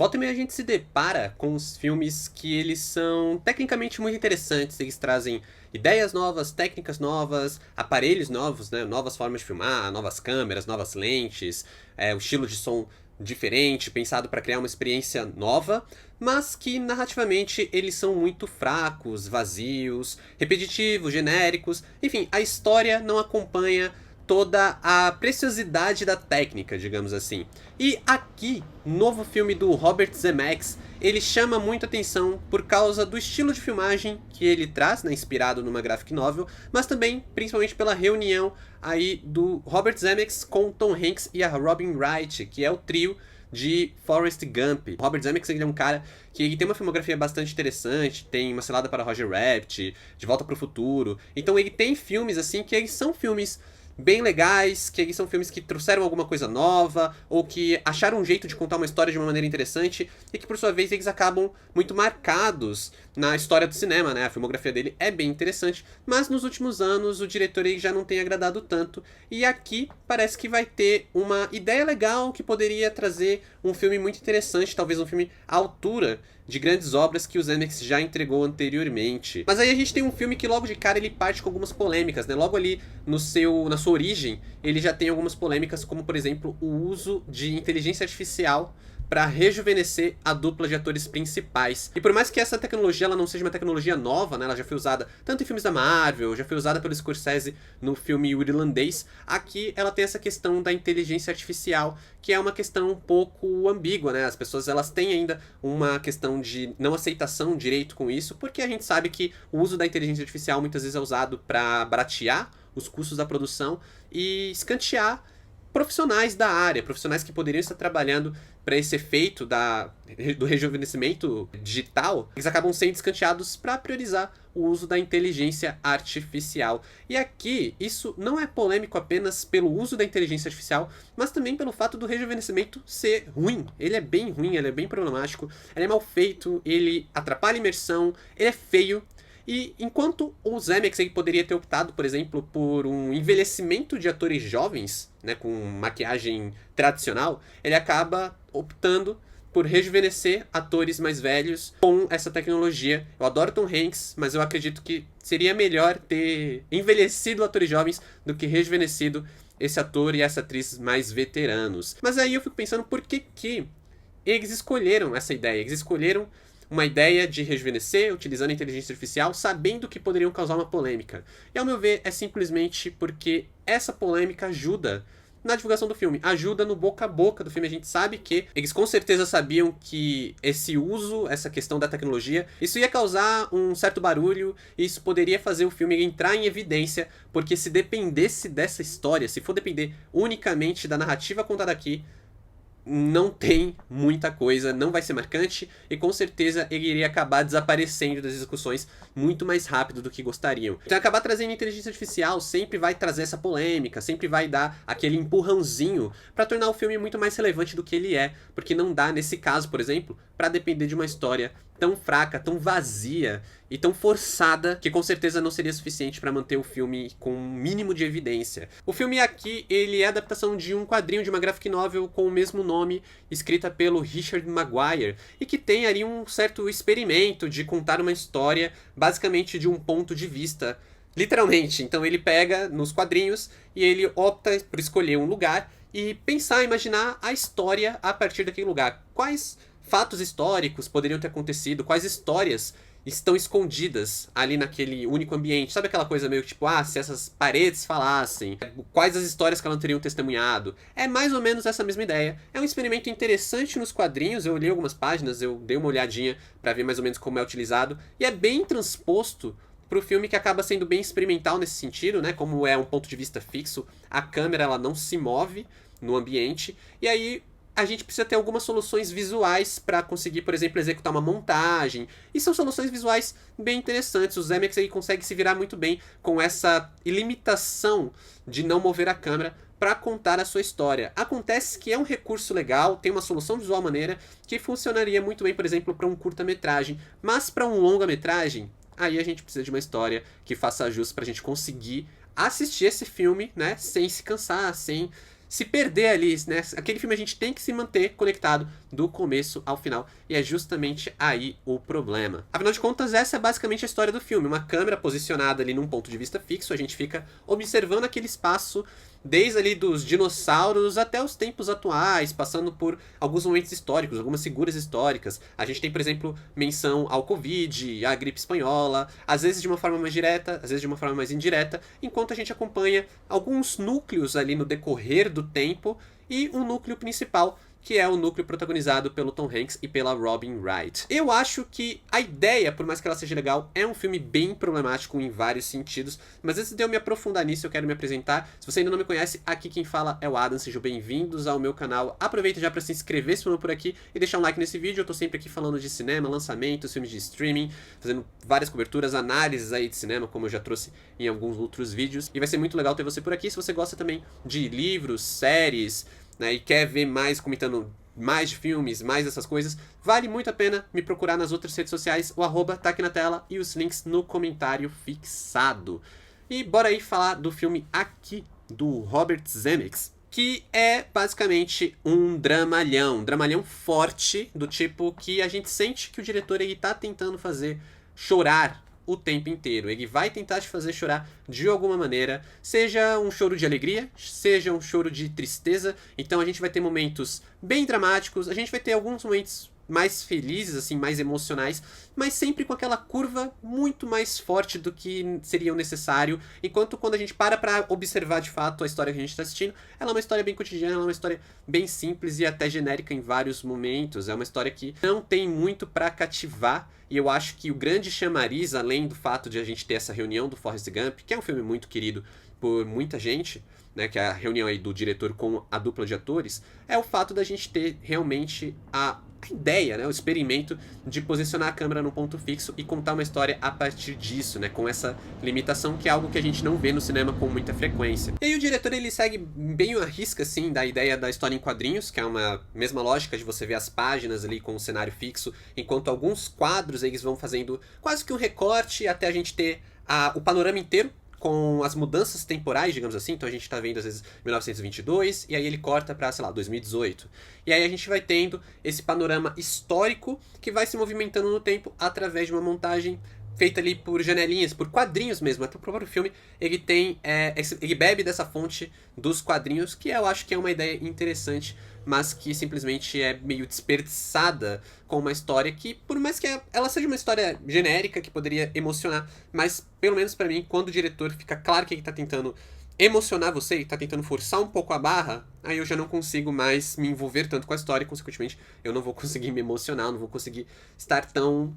Volta e meia a gente se depara com os filmes que eles são tecnicamente muito interessantes, eles trazem ideias novas, técnicas novas, aparelhos novos, né? Novas formas de filmar, novas câmeras, novas lentes, o estilo de som diferente, pensado para criar uma experiência nova, mas que narrativamente eles são muito fracos, vazios, repetitivos, genéricos, enfim, a história não acompanha toda a preciosidade da técnica, digamos assim. E aqui, novo filme do Robert Zemeckis, ele chama muito atenção por causa do estilo de filmagem que ele traz, né, inspirado numa graphic novel, mas também, principalmente pela reunião aí do Robert Zemeckis com o Tom Hanks e a Robin Wright, que é o trio de Forrest Gump. O Robert Zemeckis ele é um cara que ele tem uma filmografia bastante interessante, tem Uma Cilada para Roger Rabbit, De Volta para o Futuro. Então ele tem filmes assim que eles são filmes bem legais, que eles são filmes que trouxeram alguma coisa nova, ou que acharam um jeito de contar uma história de uma maneira interessante, e que por sua vez eles acabam muito marcados na história do cinema, né? A filmografia dele é bem interessante, mas nos últimos anos o diretor ele já não tem agradado tanto, e aqui parece que vai ter uma ideia legal que poderia trazer um filme muito interessante, talvez um filme à altura de grandes obras que o Zemeckis já entregou anteriormente. Mas aí a gente tem um filme que logo de cara ele parte com algumas polêmicas, né? Logo ali na sua origem, ele já tem algumas polêmicas, como por exemplo, o uso de inteligência artificial para rejuvenescer a dupla de atores principais. E por mais que essa tecnologia ela não seja uma tecnologia nova, né, ela já foi usada tanto em filmes da Marvel, já foi usada pelo Scorsese no filme O Irlandês, aqui ela tem essa questão da inteligência artificial, que é uma questão um pouco ambígua, né? As pessoas elas têm ainda uma questão de não aceitação direito com isso, porque a gente sabe que o uso da inteligência artificial muitas vezes é usado para baratear os custos da produção e escantear profissionais da área, profissionais que poderiam estar trabalhando para esse efeito do rejuvenescimento digital, eles acabam sendo escanteados para priorizar o uso da inteligência artificial. E aqui, isso não é polêmico apenas pelo uso da inteligência artificial, mas também pelo fato do rejuvenescimento ser ruim. Ele é bem ruim, ele é bem problemático, ele é mal feito, ele atrapalha a imersão, ele é feio. E enquanto o Zemeckis ele poderia ter optado, por exemplo, por um envelhecimento de atores jovens, né, com maquiagem tradicional, ele acaba optando por rejuvenescer atores mais velhos com essa tecnologia. Eu adoro Tom Hanks, mas eu acredito que seria melhor ter envelhecido atores jovens do que rejuvenescido esse ator e essa atriz mais veteranos. Mas aí eu fico pensando por que eles escolheram essa ideia. Eles escolheram uma ideia de rejuvenescer utilizando a inteligência artificial, sabendo que poderiam causar uma polêmica. E ao meu ver, é simplesmente porque essa polêmica ajuda na divulgação do filme, ajuda no boca a boca do filme. A gente sabe que eles com certeza sabiam que esse uso, essa questão da tecnologia, isso ia causar um certo barulho, e isso poderia fazer o filme entrar em evidência, porque se dependesse dessa história, se for depender unicamente da narrativa contada aqui, não tem muita coisa, não vai ser marcante e com certeza ele iria acabar desaparecendo das discussões muito mais rápido do que gostariam. Então acabar trazendo inteligência artificial sempre vai trazer essa polêmica, sempre vai dar aquele empurrãozinho para tornar o filme muito mais relevante do que ele é, porque não dá nesse caso, por exemplo, para depender de uma história tão fraca, tão vazia e tão forçada que com certeza não seria suficiente para manter o filme com um mínimo de evidência. O filme aqui, ele é a adaptação de um quadrinho de uma graphic novel com o mesmo nome, escrita pelo Richard Maguire, e que tem ali um certo experimento de contar uma história basicamente de um ponto de vista, literalmente. Então ele pega nos quadrinhos e ele opta por escolher um lugar e pensar, imaginar a história a partir daquele lugar. Quais fatos históricos poderiam ter acontecido, quais histórias estão escondidas ali naquele único ambiente. Sabe aquela coisa meio tipo, se essas paredes falassem, quais as histórias que elas teriam testemunhado? É mais ou menos essa mesma ideia. É um experimento interessante nos quadrinhos, eu li algumas páginas, eu dei uma olhadinha para ver mais ou menos como é utilizado, e é bem transposto pro filme, que acaba sendo bem experimental nesse sentido, né? Como é um ponto de vista fixo, a câmera ela não se move no ambiente, e aí a gente precisa ter algumas soluções visuais para conseguir, por exemplo, executar uma montagem. E são soluções visuais bem interessantes. O Zemeckis aí consegue se virar muito bem com essa limitação de não mover a câmera para contar a sua história. Acontece que é um recurso legal, tem uma solução visual maneira que funcionaria muito bem, por exemplo, para um curta-metragem. Mas para um longa-metragem, aí a gente precisa de uma história que faça jus para a gente conseguir assistir esse filme, né, sem se cansar, sem se perder ali, né? Aquele filme a gente tem que se manter conectado do começo ao final, e é justamente aí o problema. Afinal de contas, essa é basicamente a história do filme, uma câmera posicionada ali num ponto de vista fixo, a gente fica observando aquele espaço desde ali dos dinossauros até os tempos atuais, passando por alguns momentos históricos, algumas figuras históricas. A gente tem, por exemplo, menção ao Covid, à gripe espanhola, às vezes de uma forma mais direta, às vezes de uma forma mais indireta, enquanto a gente acompanha alguns núcleos ali no decorrer do tempo e um núcleo principal, que é o núcleo protagonizado pelo Tom Hanks e pela Robin Wright. Eu acho que a ideia, por mais que ela seja legal, é um filme bem problemático em vários sentidos, mas antes de eu me aprofundar nisso, eu quero me apresentar. Se você ainda não me conhece, aqui quem fala é o Adam, sejam bem-vindos ao meu canal. Aproveita já para se inscrever se for por aqui e deixar um like nesse vídeo. Eu tô sempre aqui falando de cinema, lançamentos, filmes de streaming, fazendo várias coberturas, análises aí de cinema, como eu já trouxe em alguns outros vídeos. E vai ser muito legal ter você por aqui. Se você gosta também de livros, séries, né, e quer ver mais, comentando mais de filmes, mais dessas coisas, vale muito a pena me procurar nas outras redes sociais, o arroba tá aqui na tela e os links no comentário fixado. E bora aí falar do filme aqui, do Robert Zemeckis, que é basicamente um dramalhão forte, do tipo que a gente sente que o diretor ele tá tentando fazer chorar o tempo inteiro. Ele vai tentar te fazer chorar de alguma maneira, seja um choro de alegria, seja um choro de tristeza. Então a gente vai ter momentos bem dramáticos, a gente vai ter alguns momentos mais felizes, assim, mais emocionais, mas sempre com aquela curva muito mais forte do que seria o necessário, enquanto quando a gente para observar de fato a história que a gente está assistindo, ela é uma história bem cotidiana, ela é uma história bem simples e até genérica em vários momentos, é uma história que não tem muito para cativar, e eu acho que o grande chamariz, além do fato de a gente ter essa reunião do Forrest Gump, que é um filme muito querido por muita gente, né, que é a reunião aí do diretor com a dupla de atores, é o fato da gente ter realmente a ideia, né, o experimento de posicionar a câmera num ponto fixo e contar uma história a partir disso, né, com essa limitação que é algo que a gente não vê no cinema com muita frequência. E aí o diretor ele segue bem a risca, assim, da ideia da história em quadrinhos, que é uma mesma lógica de você ver as páginas ali com o cenário fixo, enquanto alguns quadros eles vão fazendo quase que um recorte até a gente ter o panorama inteiro, com as mudanças temporais, digamos assim. Então a gente tá vendo às vezes 1922 e aí ele corta pra, sei lá, 2018. E aí a gente vai tendo esse panorama histórico que vai se movimentando no tempo através de uma montagem feita ali por janelinhas, por quadrinhos mesmo. Até o próprio filme, ele tem, ele bebe dessa fonte dos quadrinhos, que eu acho que é uma ideia interessante, mas que simplesmente é meio desperdiçada com uma história que, por mais que ela seja uma história genérica, que poderia emocionar, mas, pelo menos pra mim, quando o diretor fica claro que ele tá tentando emocionar você e tá tentando forçar um pouco a barra, aí eu já não consigo mais me envolver tanto com a história e, consequentemente, eu não vou conseguir me emocionar, não vou conseguir estar tão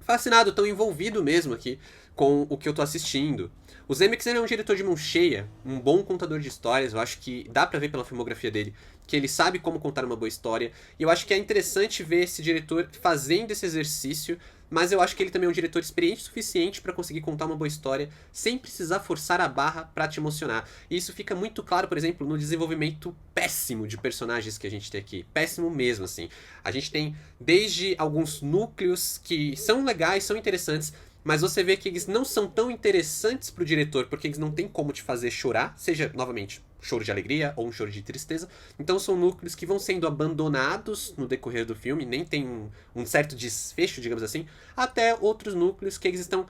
fascinado, tão envolvido mesmo aqui com o que eu tô assistindo. O Zemeckis é um diretor de mão cheia, um bom contador de histórias, eu acho que dá pra ver pela filmografia dele que ele sabe como contar uma boa história, e eu acho que é interessante ver esse diretor fazendo esse exercício, mas eu acho que ele também é um diretor experiente o suficiente pra conseguir contar uma boa história sem precisar forçar a barra pra te emocionar. E isso fica muito claro, por exemplo, no desenvolvimento péssimo de personagens que a gente tem aqui. Péssimo mesmo, assim. A gente tem desde alguns núcleos que são legais, são interessantes, mas você vê que eles não são tão interessantes pro diretor, porque eles não têm como te fazer chorar, seja, novamente, choro de alegria ou um choro de tristeza. Então são núcleos que vão sendo abandonados no decorrer do filme, nem tem um certo desfecho, digamos assim, até outros núcleos que eles estão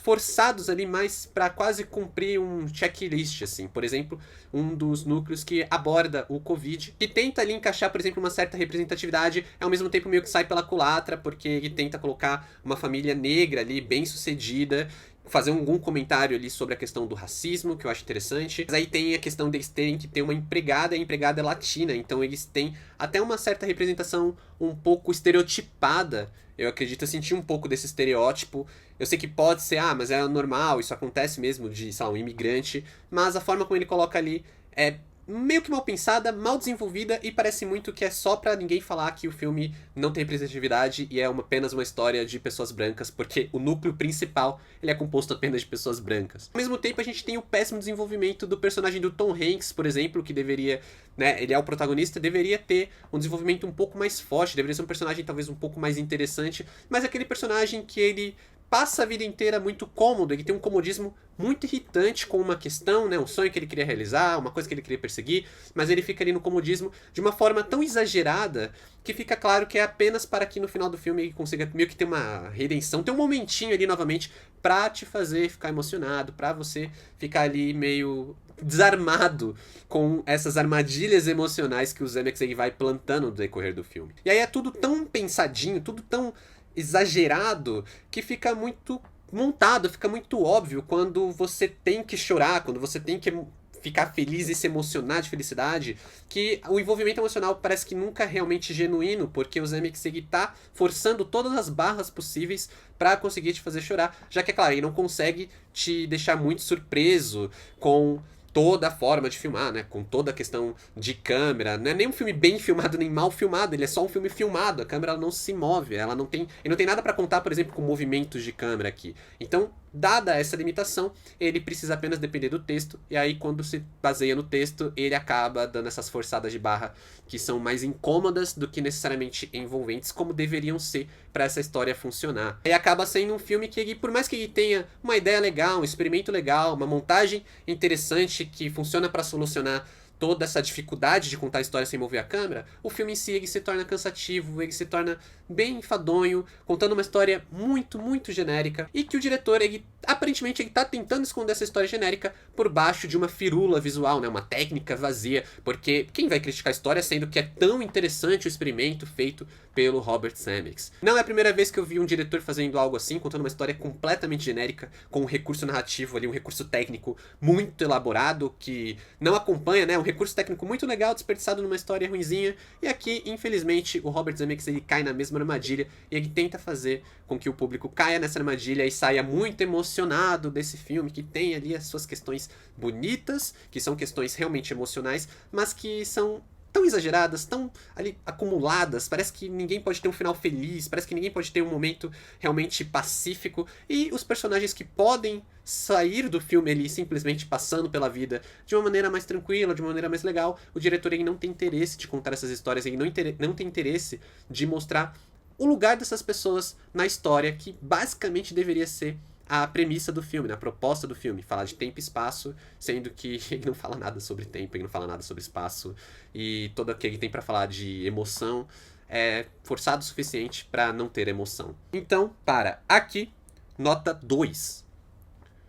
forçados ali mais para quase cumprir um checklist, assim. Por exemplo, um dos núcleos que aborda o Covid, que tenta ali encaixar, por exemplo, uma certa representatividade, ao mesmo tempo meio que sai pela culatra, porque ele tenta colocar uma família negra ali, bem sucedida, fazer algum comentário ali sobre a questão do racismo, que eu acho interessante. Mas aí tem a questão deles terem que ter uma empregada, e a empregada é latina, então eles têm até uma certa representação um pouco estereotipada. Eu acredito, eu senti um pouco desse estereótipo. Eu sei que pode ser, mas é normal, isso acontece mesmo de, sei lá, um imigrante, mas a forma como ele coloca ali é meio que mal pensada, mal desenvolvida, e parece muito que é só pra ninguém falar que o filme não tem representatividade e é apenas uma história de pessoas brancas, porque o núcleo principal ele é composto apenas de pessoas brancas. Ao mesmo tempo, a gente tem o péssimo desenvolvimento do personagem do Tom Hanks, por exemplo, que deveria, né, ele é o protagonista, deveria ter um desenvolvimento um pouco mais forte, deveria ser um personagem talvez um pouco mais interessante, mas aquele personagem que ele passa a vida inteira muito cômodo, ele tem um comodismo muito irritante com uma questão, né, um sonho que ele queria realizar, uma coisa que ele queria perseguir, mas ele fica ali no comodismo de uma forma tão exagerada que fica claro que é apenas para que no final do filme ele consiga meio que ter uma redenção, ter um momentinho ali novamente pra te fazer ficar emocionado, pra você ficar ali meio desarmado com essas armadilhas emocionais que o Zemeckis ele vai plantando no decorrer do filme. E aí é tudo tão pensadinho, tudo tão exagerado que fica muito montado, fica muito óbvio quando você tem que chorar, quando você tem que ficar feliz e se emocionar de felicidade, que o envolvimento emocional parece que nunca é realmente genuíno, porque o Zemeckis tá forçando todas as barras possíveis para conseguir te fazer chorar, já que, é claro, ele não consegue te deixar muito surpreso com toda a forma de filmar, né? Com toda a questão de câmera. Não é nem um filme bem filmado nem mal filmado, ele é só um filme filmado. A câmera ela não se move, ela não tem, ele não tem nada para contar, por exemplo, com movimentos de câmera aqui. Então, dada essa limitação, ele precisa apenas depender do texto, e aí quando se baseia no texto, ele acaba dando essas forçadas de barra que são mais incômodas do que necessariamente envolventes, como deveriam ser para essa história funcionar. E acaba sendo um filme que, por mais que ele tenha uma ideia legal, um experimento legal, uma montagem interessante que funciona para solucionar toda essa dificuldade de contar a história sem mover a câmera, o filme em si ele se torna cansativo, ele se torna bem enfadonho, contando uma história muito, muito genérica, e que o diretor, ele aparentemente ele tá tentando esconder essa história genérica por baixo de uma firula visual, né, uma técnica vazia, porque quem vai criticar a história sendo que é tão interessante o experimento feito pelo Robert Zemeckis. Não é a primeira vez que eu vi um diretor fazendo algo assim, contando uma história completamente genérica, com um recurso narrativo ali, um recurso técnico muito elaborado, que não acompanha, né, um recurso técnico muito legal desperdiçado numa história ruinzinha, e aqui, infelizmente, o Robert Zemeckis ele cai na mesma armadilha, e ele tenta fazer com que o público caia nessa armadilha e saia muito emocionado desse filme, que tem ali as suas questões bonitas, que são questões realmente emocionais, mas que são tão exageradas, tão ali acumuladas, parece que ninguém pode ter um final feliz, parece que ninguém pode ter um momento realmente pacífico, e os personagens que podem sair do filme ali simplesmente passando pela vida de uma maneira mais tranquila, de uma maneira mais legal, o diretor ele não tem interesse de contar essas histórias, ele não tem interesse de mostrar o lugar dessas pessoas na história, que basicamente deveria ser a premissa do filme, né? A proposta do filme, falar de tempo e espaço, sendo que ele não fala nada sobre tempo, ele não fala nada sobre espaço, e todo o que ele tem pra falar de emoção é forçado o suficiente pra não ter emoção. Então, para aqui, nota 2.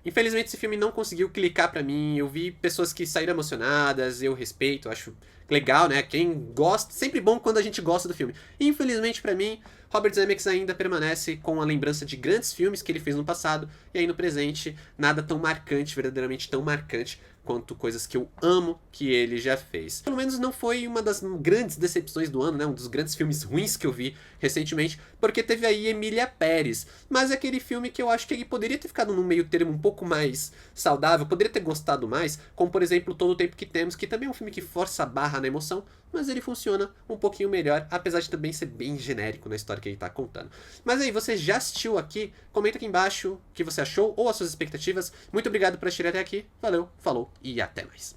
Infelizmente esse filme não conseguiu clicar pra mim, eu vi pessoas que saíram emocionadas, eu respeito, acho legal, né? Quem gosta, sempre bom quando a gente gosta do filme. Infelizmente pra mim, Robert Zemeckis ainda permanece com a lembrança de grandes filmes que ele fez no passado, e aí no presente, nada tão marcante, verdadeiramente tão marcante, quanto coisas que eu amo que ele já fez. Pelo menos não foi uma das grandes decepções do ano, né? Um dos grandes filmes ruins que eu vi recentemente, porque teve aí Emília Pérez. Mas é aquele filme que eu acho que ele poderia ter ficado num meio termo um pouco mais saudável, poderia ter gostado mais, como por exemplo Todo o Tempo que Temos, que também é um filme que força a barra na emoção, mas ele funciona um pouquinho melhor, apesar de também ser bem genérico na história que ele tá contando. Mas aí, você já assistiu aqui? Comenta aqui embaixo o que você achou ou as suas expectativas. Muito obrigado por assistir até aqui. Valeu, falou e até mais.